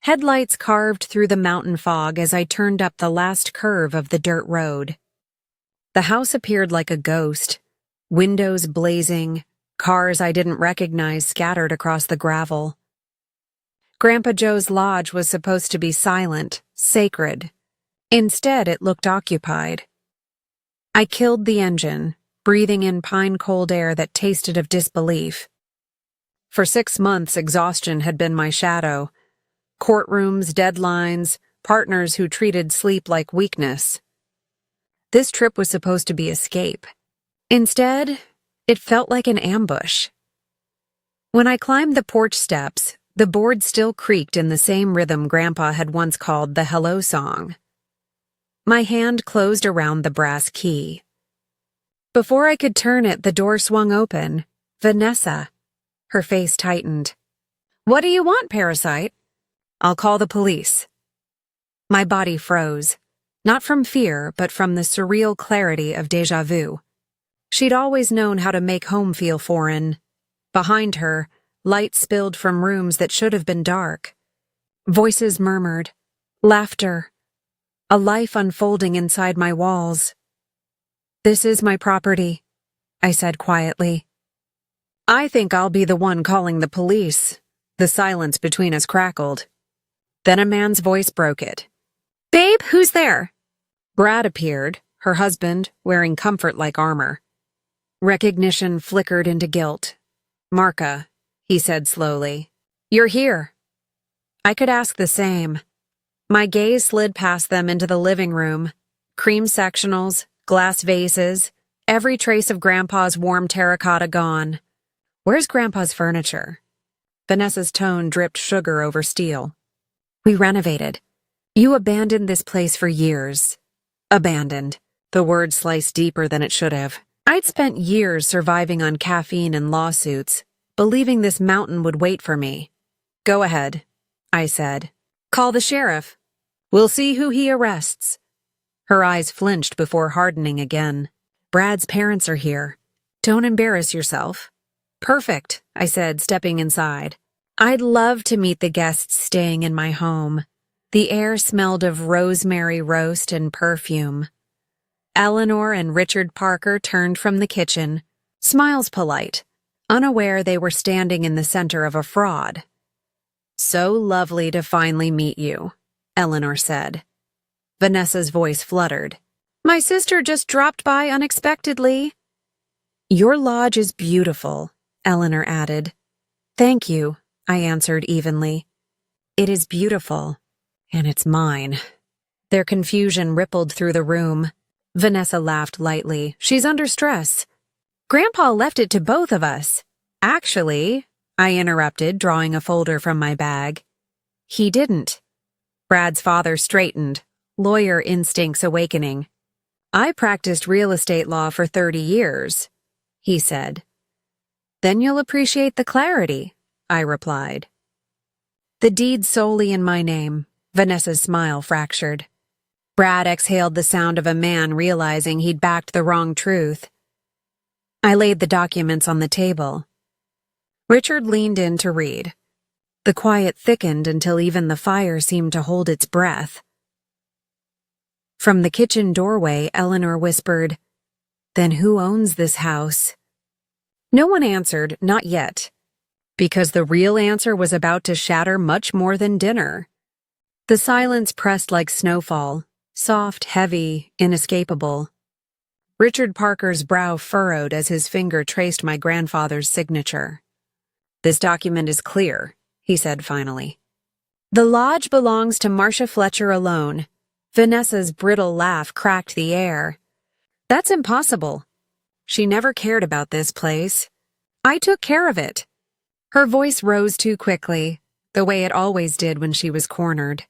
Headlights carved through the mountain fog as I turned up the last curve of the dirt road. The house appeared like a ghost, windows blazing, cars I didn't recognize scattered across the gravel. Grandpa Joe's lodge was supposed to be silent, sacred. Instead, it looked occupied. I killed the engine, breathing in pine-cold air that tasted of disbelief. For 6 months, exhaustion had been my shadow. Courtrooms, deadlines, partners who treated sleep like weakness. This trip was supposed to be escape. Instead, it felt like an ambush. When I climbed the porch steps, the board still creaked in the same rhythm Grandpa had once called the hello song. My hand closed around the brass key. Before I could turn it, the door swung open. Vanessa. Her face tightened. "What do you want, parasite?" "I'll call the police." My body froze, not from fear, but from the surreal clarity of déjà vu. She'd always known how to make home feel foreign. Behind her, light spilled from rooms that should have been dark. Voices murmured. Laughter. A life unfolding inside my walls. "This is my property," I said quietly. "I think I'll be the one calling the police." The silence between us crackled. Then a man's voice broke it. "Babe, who's there?" Brad appeared, her husband, wearing comfort-like armor. Recognition flickered into guilt. "Marka," he said slowly, "you're here." I could ask the same. My gaze slid past them into the living room. Cream sectionals, glass vases, every trace of Grandpa's warm terracotta gone. "Where's Grandpa's furniture?" Vanessa's tone dripped sugar over steel. "We renovated. You abandoned this place for years." Abandoned. The word sliced deeper than it should have. I'd spent years surviving on caffeine and lawsuits, believing this mountain would wait for me. "Go ahead," I said. "Call the sheriff. We'll see who he arrests." Her eyes flinched before hardening again. "Brad's parents are here. Don't embarrass yourself." "Perfect," I said, stepping inside. I'd love to meet the guests staying in my home. The air smelled of rosemary roast and perfume. Eleanor and Richard Parker turned from the kitchen, smiles polite, unaware they were standing in the center of a fraud. "So lovely to finally meet you," Eleanor said. Vanessa's voice fluttered. "My sister just dropped by unexpectedly." "Your lodge is beautiful," Eleanor added. "Thank you," I answered evenly. "It is beautiful, and it's mine." Their confusion rippled through the room. Vanessa laughed lightly. "She's under stress. Grandpa left it to both of us." "Actually," I interrupted, drawing a folder from my bag. "He didn't." Brad's father straightened, lawyer instincts awakening. "I practiced real estate law for 30 years, he said. "Then you'll appreciate the clarity," I replied. "The deed's solely in my name." Vanessa's smile fractured. Brad exhaled the sound of a man realizing he'd backed the wrong truth. I laid the documents on the table. Richard leaned in to read. The quiet thickened until even the fire seemed to hold its breath. From the kitchen doorway, Eleanor whispered, "Then who owns this house?" No one answered, not yet, because the real answer was about to shatter much more than dinner. The silence pressed like snowfall, soft, heavy, inescapable. Richard Parker's brow furrowed as his finger traced my grandfather's signature. "This document is clear," he said finally. "The lodge belongs to Marcia Fletcher alone." Vanessa's brittle laugh cracked the air. "That's impossible. She never cared about this place. I took care of it." Her voice rose too quickly, the way it always did when she was cornered.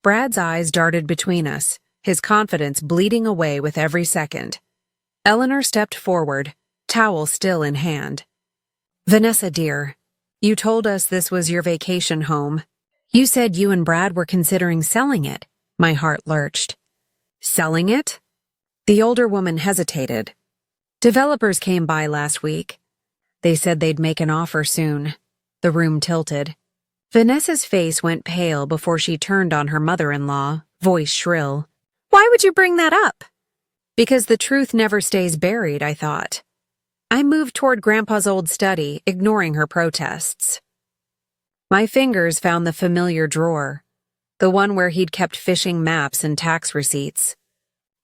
Brad's eyes darted between us, his confidence bleeding away with every second. Eleanor stepped forward, towel still in hand. "Vanessa, dear, you told us this was your vacation home. You said you and Brad were considering selling it." My heart lurched. "Selling it?" The older woman hesitated. "Developers came by last week. They said they'd make an offer soon." The room tilted. Vanessa's face went pale before she turned on her mother-in-law, voice shrill. Why would you bring that up? Because the truth never stays buried, I thought. I moved toward Grandpa's old study, ignoring her protests. My fingers found the familiar drawer, the one where he'd kept fishing maps and tax receipts.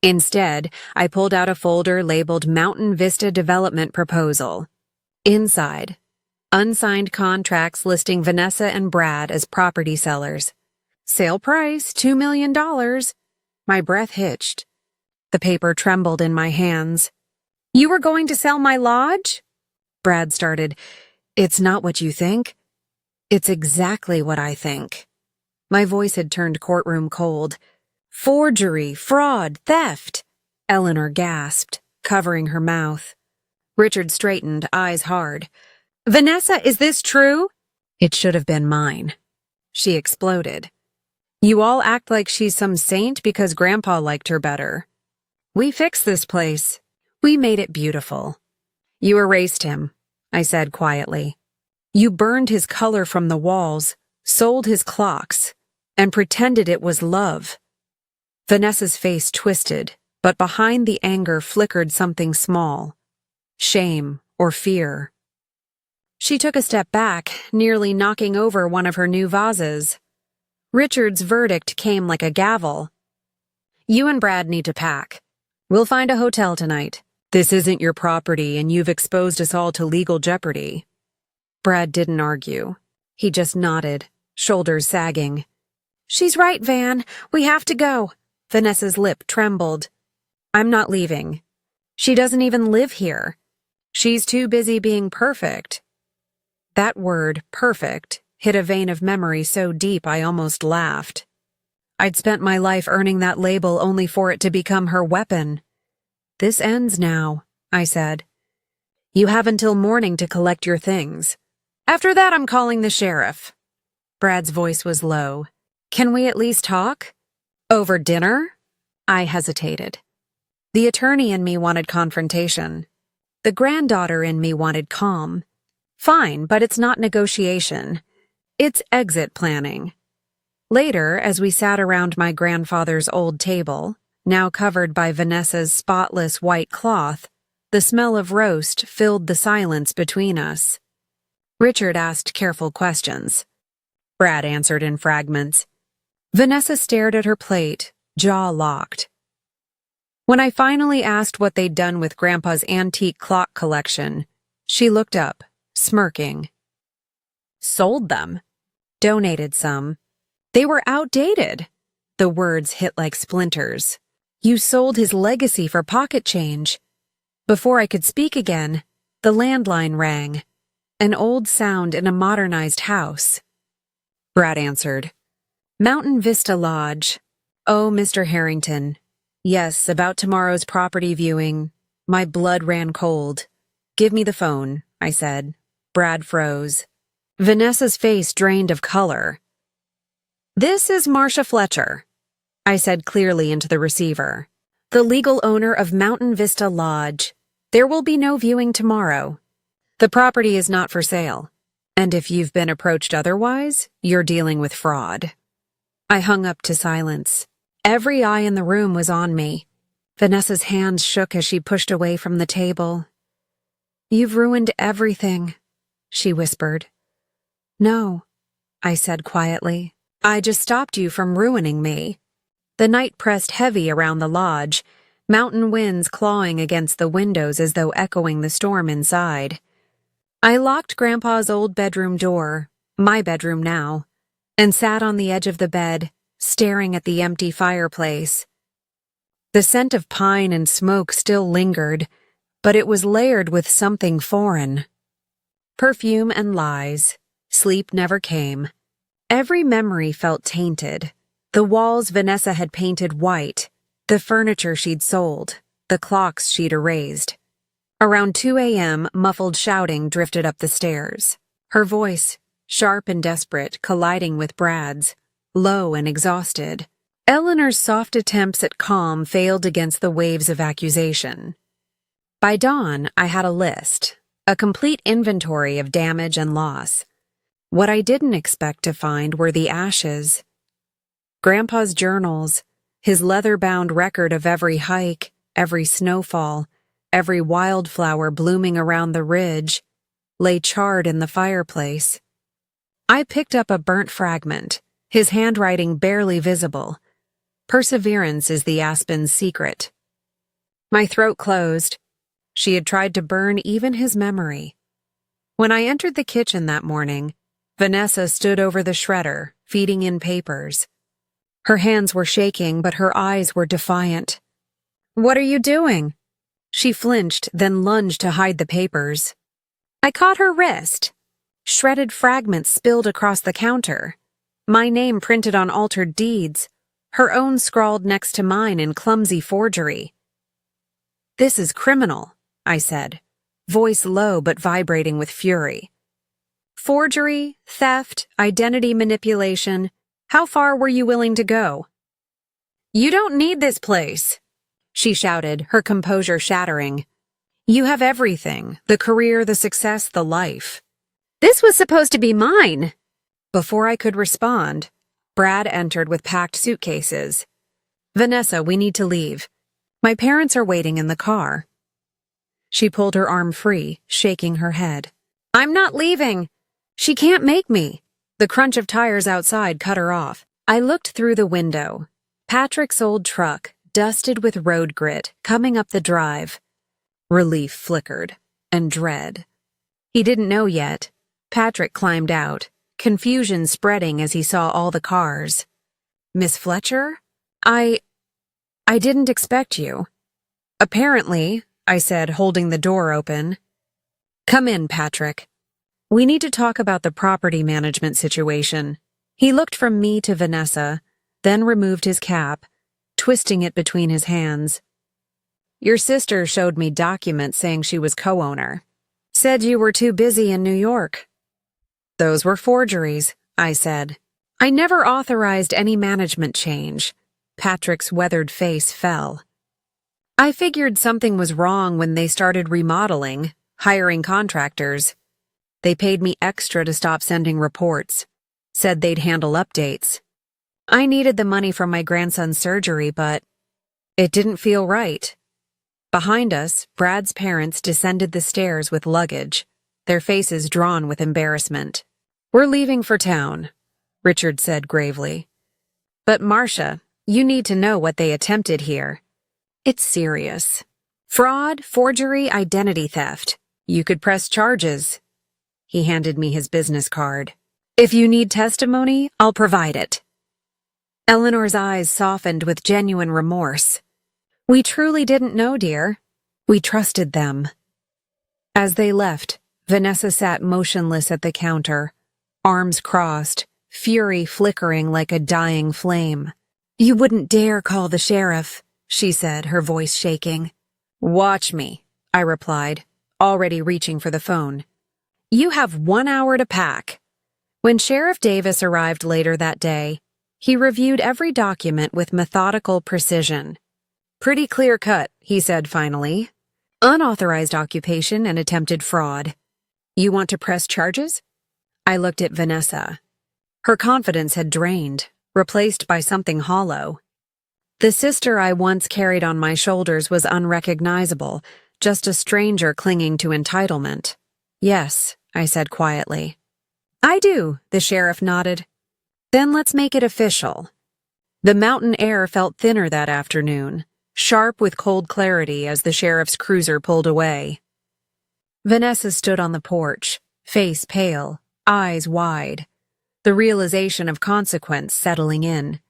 Instead, I pulled out a folder labeled Mountain Vista Development Proposal. Inside, unsigned contracts listing Vanessa and Brad as property sellers. Sale price, $2 million. My breath hitched. The paper trembled in my hands. You were going to sell my lodge? Brad started. It's not what you think. It's exactly what I think. My voice had turned courtroom cold. Forgery, fraud, theft. Eleanor gasped, covering her mouth. Richard straightened, eyes hard. Vanessa, is this true? It should have been mine. She exploded. You all act like she's some saint because Grandpa liked her better. We fixed this place. We made it beautiful. You erased him, I said quietly. You burned his color from the walls, sold his clocks, and pretended it was love. Vanessa's face twisted, but behind the anger flickered something small. Shame or fear. She took a step back, nearly knocking over one of her new vases. Richard's verdict came like a gavel. You and Brad need to pack. We'll find a hotel tonight. This isn't your property and you've exposed us all to legal jeopardy. Brad didn't argue. He just nodded, shoulders sagging. She's right, Van. We have to go. Vanessa's lip trembled. I'm not leaving. She doesn't even live here. She's too busy being perfect. That word, perfect, hit a vein of memory so deep I almost laughed. I'd spent my life earning that label only for it to become her weapon. This ends now, I said. You have until morning to collect your things. After that, I'm calling the sheriff. Brad's voice was low. Can we at least talk? Over dinner? I hesitated. The attorney in me wanted confrontation. The granddaughter in me wanted calm. Fine, but it's not negotiation. It's exit planning. Later, as we sat around my grandfather's old table, now covered by Vanessa's spotless white cloth, the smell of roast filled the silence between us. Richard asked careful questions. Brad answered in fragments. Vanessa stared at her plate, jaw locked. When I finally asked what they'd done with Grandpa's antique clock collection, she looked up, smirking. Sold them. Donated some. They were outdated. The words hit like splinters. You sold his legacy for pocket change. Before I could speak again, the landline rang. An old sound in a modernized house. Brad answered. Mountain Vista Lodge. Oh, Mr. Harrington. Yes, about tomorrow's property viewing. My blood ran cold. Give me the phone, I said. Brad froze. Vanessa's face drained of color. This is Marcia Fletcher, I said clearly into the receiver. The legal owner of Mountain Vista Lodge. There will be no viewing tomorrow. The property is not for sale. And if you've been approached otherwise, you're dealing with fraud. I hung up to silence. Every eye in the room was on me. Vanessa's hands shook as she pushed away from the table. You've ruined everything, she whispered. No, I said quietly. I just stopped you from ruining me. The night pressed heavy around the lodge, mountain winds clawing against the windows as though echoing the storm inside. I locked Grandpa's old bedroom door, my bedroom now, and sat on the edge of the bed, staring at the empty fireplace. The scent of pine and smoke still lingered, but it was layered with something foreign. Perfume and lies. Sleep never came. Every memory felt tainted. The walls Vanessa had painted white, the furniture she'd sold, the clocks she'd erased. Around 2 a.m., muffled shouting drifted up the stairs. Her voice, sharp and desperate, colliding with Brad's, low and exhausted. Eleanor's soft attempts at calm failed against the waves of accusation. By dawn, I had a list, a complete inventory of damage and loss. What I didn't expect to find were the ashes. Grandpa's journals, his leather-bound record of every hike, every snowfall, every wildflower blooming around the ridge, lay charred in the fireplace. I picked up a burnt fragment, his handwriting barely visible. Perseverance is the aspen's secret. My throat closed. She had tried to burn even his memory. When I entered the kitchen that morning, Vanessa stood over the shredder, feeding in papers. Her hands were shaking, but her eyes were defiant. "What are you doing?" She flinched, then lunged to hide the papers. I caught her wrist. Shredded fragments spilled across the counter. My name printed on altered deeds, her own scrawled next to mine in clumsy forgery. "This is criminal," I said, voice low but vibrating with fury. "Forgery, theft, identity manipulation. How far were you willing to go?" "You don't need this place," she shouted, her composure shattering. "You have everything, the career, the success, the life. This was supposed to be mine." Before I could respond, Brad entered with packed suitcases. "Vanessa, we need to leave. My parents are waiting in the car." She pulled her arm free, shaking her head. "I'm not leaving. She can't make me." The crunch of tires outside cut her off. I looked through the window. Patrick's old truck, dusted with road grit, coming up the drive. Relief flickered, and dread. He didn't know yet. Patrick climbed out, confusion spreading as he saw all the cars. "Miss Fletcher? I didn't expect you." "Apparently," I said, holding the door open. "Come in, Patrick. We need to talk about the property management situation." He looked from me to Vanessa, then removed his cap, twisting it between his hands. "Your sister showed me documents saying she was co-owner. Said you were too busy in New York." "Those were forgeries," I said. "I never authorized any management change." Patrick's weathered face fell. "I figured something was wrong when they started remodeling, hiring contractors. They paid me extra to stop sending reports. Said they'd handle updates. I needed the money from my grandson's surgery, but it didn't feel right." Behind us, Brad's parents descended the stairs with luggage, their faces drawn with embarrassment. "We're leaving for town," Richard said gravely. "But Marcia, you need to know what they attempted here. It's serious. Fraud, forgery, identity theft. You could press charges." He handed me his business card. "If you need testimony, I'll provide it." Eleanor's eyes softened with genuine remorse. "We truly didn't know, dear. We trusted them." As they left, Vanessa sat motionless at the counter, arms crossed, fury flickering like a dying flame. "You wouldn't dare call the sheriff," she said, her voice shaking. "Watch me," I replied, already reaching for the phone. "You have 1 hour to pack." When Sheriff Davis arrived later that day, he reviewed every document with methodical precision. "Pretty clear-cut," he said finally. "Unauthorized occupation and attempted fraud. You want to press charges?" I looked at Vanessa. Her confidence had drained, replaced by something hollow. The sister I once carried on my shoulders was unrecognizable, just a stranger clinging to entitlement. "Yes," I said quietly. "I do," the sheriff nodded. "Then let's make it official." The mountain air felt thinner that afternoon, sharp with cold clarity as the sheriff's cruiser pulled away. Vanessa stood on the porch, face pale, eyes wide, the realization of consequence settling in.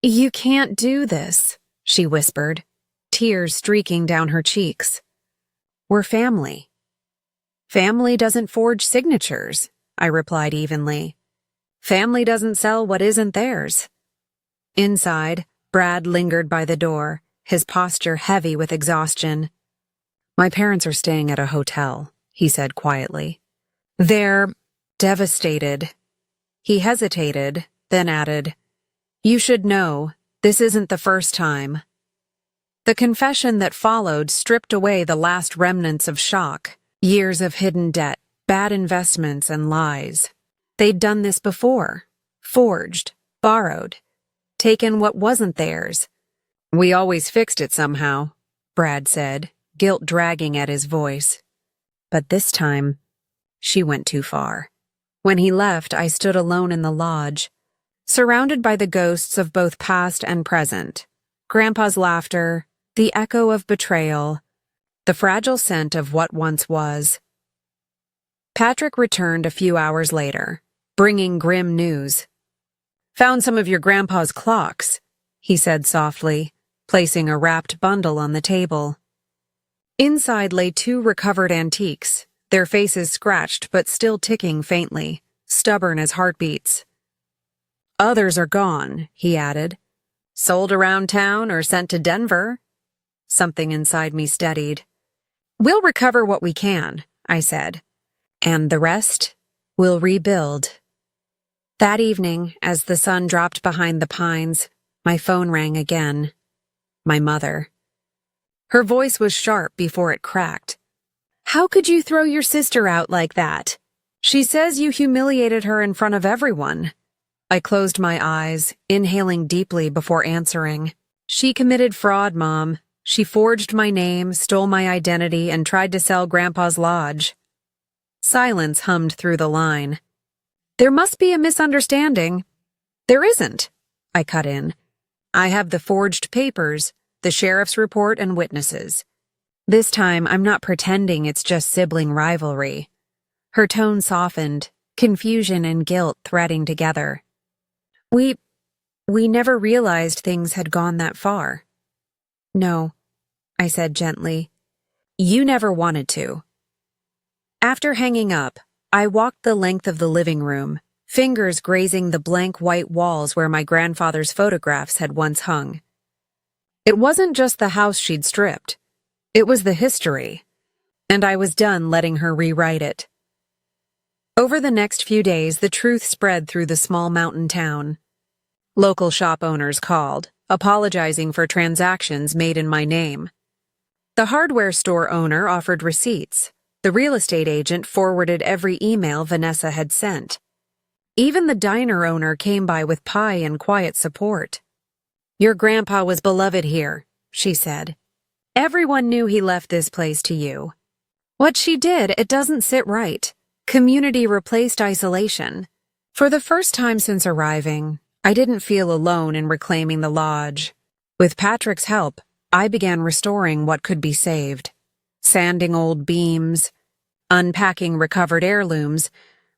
"You can't do this," she whispered, tears streaking down her cheeks. "We're family." "Family doesn't forge signatures," I replied evenly. "Family doesn't sell what isn't theirs." Inside, Brad lingered by the door, his posture heavy with exhaustion. "My parents are staying at a hotel," he said quietly. "They're devastated." He hesitated, then added, "You should know, this isn't the first time." The confession that followed stripped away the last remnants of shock, years of hidden debt, bad investments, and lies. They'd done this before. Forged, borrowed, taken what wasn't theirs. We always fixed it somehow, Brad said, guilt dragging at his voice. But this time, she went too far. When he left, I stood alone in the lodge, surrounded by the ghosts of both past and present. Grandpa's laughter, the echo of betrayal, the fragile scent of what once was. Patrick returned a few hours later, bringing grim news. "Found some of your grandpa's clocks," he said softly, placing a wrapped bundle on the table. Inside lay 2 recovered antiques, their faces scratched but still ticking faintly, stubborn as heartbeats. "Others are gone," he added. "Sold around town or sent to Denver." Something inside me steadied. "We'll recover what we can," I said. "And the rest, we'll rebuild." That evening, as the sun dropped behind the pines, my phone rang again. My mother. Her voice was sharp before it cracked. "How could you throw your sister out like that? She says you humiliated her in front of everyone." I closed my eyes, inhaling deeply before answering. "She committed fraud, Mom. She forged my name, stole my identity, and tried to sell Grandpa's lodge." Silence hummed through the line. "There must be a misunderstanding." "There isn't," I cut in. "I have the forged papers, the sheriff's report, and witnesses. This time, I'm not pretending it's just sibling rivalry." Her tone softened, confusion and guilt threading together. We never realized things had gone that far." "No," I said gently. "You never wanted to." After hanging up, I walked the length of the living room, fingers grazing the blank white walls where my grandfather's photographs had once hung. It wasn't just the house she'd stripped. It was the history, and I was done letting her rewrite it. Over the next few days, the truth spread through the small mountain town. Local shop owners called, apologizing for transactions made in my name. The hardware store owner offered receipts. The real estate agent forwarded every email Vanessa had sent. Even the diner owner came by with pie and quiet support. "Your grandpa was beloved here," she said. "Everyone knew he left this place to you. What she did, it doesn't sit right. Community replaced isolation." For the first time since arriving, I didn't feel alone in reclaiming the lodge. With Patrick's help, I began restoring what could be saved. Sanding old beams, unpacking recovered heirlooms,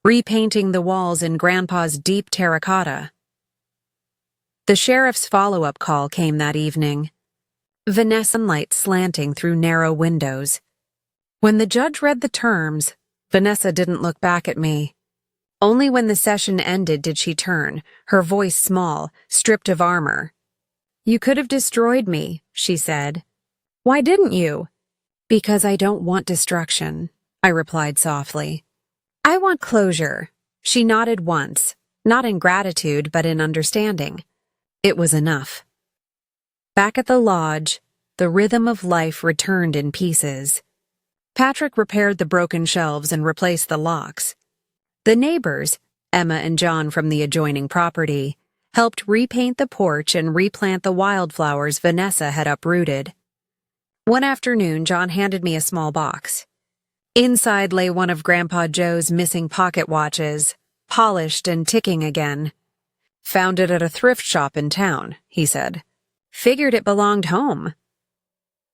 repainting the walls in Grandpa's deep terracotta. The sheriff's follow-up call came that evening. Vanessa light slanting through narrow windows. When the judge read the terms, Vanessa didn't look back at me. Only when the session ended did she turn, her voice small, stripped of armor. "You could have destroyed me," she said. "Why didn't you?" "Because I don't want destruction," I replied softly. "I want closure." She nodded once, not in gratitude but in understanding. It was enough. Back at the lodge, the rhythm of life returned in pieces. Patrick repaired the broken shelves and replaced the locks. The neighbors, Emma and John from the adjoining property, helped repaint the porch and replant the wildflowers Vanessa had uprooted. One afternoon, John handed me a small box. Inside lay one of Grandpa Joe's missing pocket watches, polished and ticking again. "Found it at a thrift shop in town," he said. "Figured it belonged home."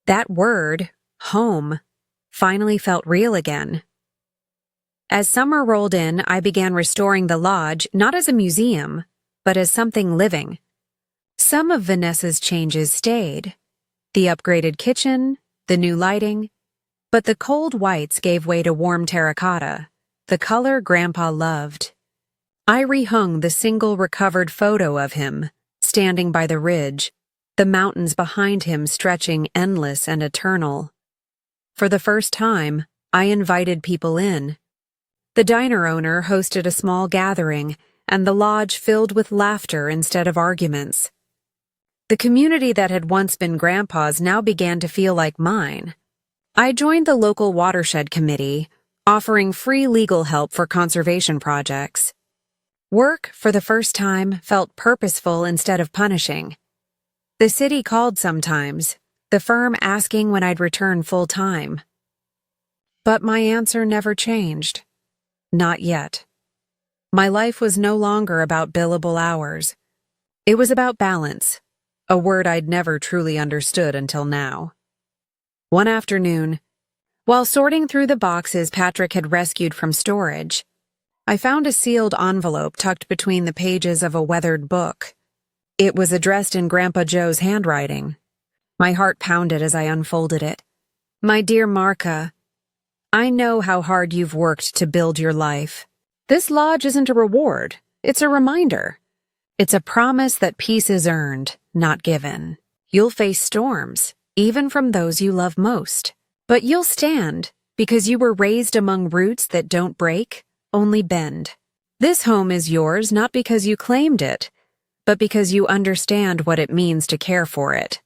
That word, home, finally felt real again. As summer rolled in, I began restoring the lodge not as a museum, but as something living. Some of Vanessa's changes stayed. The upgraded kitchen, the new lighting, but the cold whites gave way to warm terracotta, the color Grandpa loved. I rehung the single recovered photo of him, standing by the ridge, the mountains behind him stretching endless and eternal. For the first time, I invited people in. The diner owner hosted a small gathering, and the lodge filled with laughter instead of arguments. The community that had once been Grandpa's now began to feel like mine. I joined the local watershed committee, offering free legal help for conservation projects. Work, for the first time, felt purposeful instead of punishing. The city called sometimes, the firm asking when I'd return full-time. But my answer never changed. Not yet. My life was no longer about billable hours. It was about balance, a word I'd never truly understood until now. One afternoon, while sorting through the boxes Patrick had rescued from storage, I found a sealed envelope tucked between the pages of a weathered book. It was addressed in Grandpa Joe's handwriting. My heart pounded as I unfolded it. My dear Marka, I know how hard you've worked to build your life. This lodge isn't a reward, it's a reminder. It's a promise that peace is earned, not given. You'll face storms, even from those you love most. But you'll stand, because you were raised among roots that don't break, only bend. This home is yours not because you claimed it, but because you understand what it means to care for it.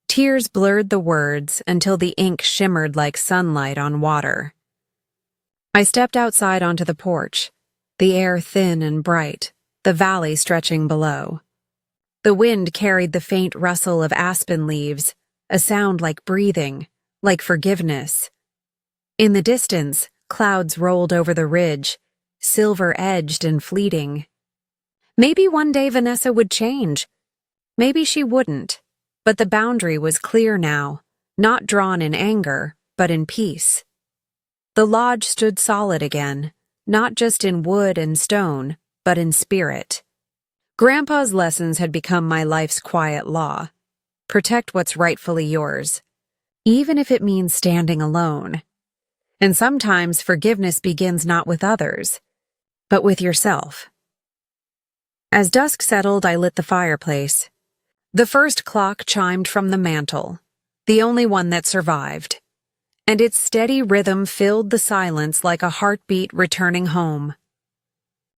Tears blurred the words until the ink shimmered like sunlight on water. I stepped outside onto the porch, the air thin and bright, the valley stretching below. The wind carried the faint rustle of aspen leaves, a sound like breathing, like forgiveness. In the distance, clouds rolled over the ridge, silver-edged and fleeting. Maybe one day Vanessa would change. Maybe she wouldn't. But the boundary was clear now, not drawn in anger, but in peace. The lodge stood solid again, not just in wood and stone, but in spirit. Grandpa's lessons had become my life's quiet law. Protect what's rightfully yours, even if it means standing alone. And sometimes forgiveness begins not with others, but with yourself. As dusk settled, I lit the fireplace. The first clock chimed from the mantel, the only one that survived, and its steady rhythm filled the silence like a heartbeat returning home.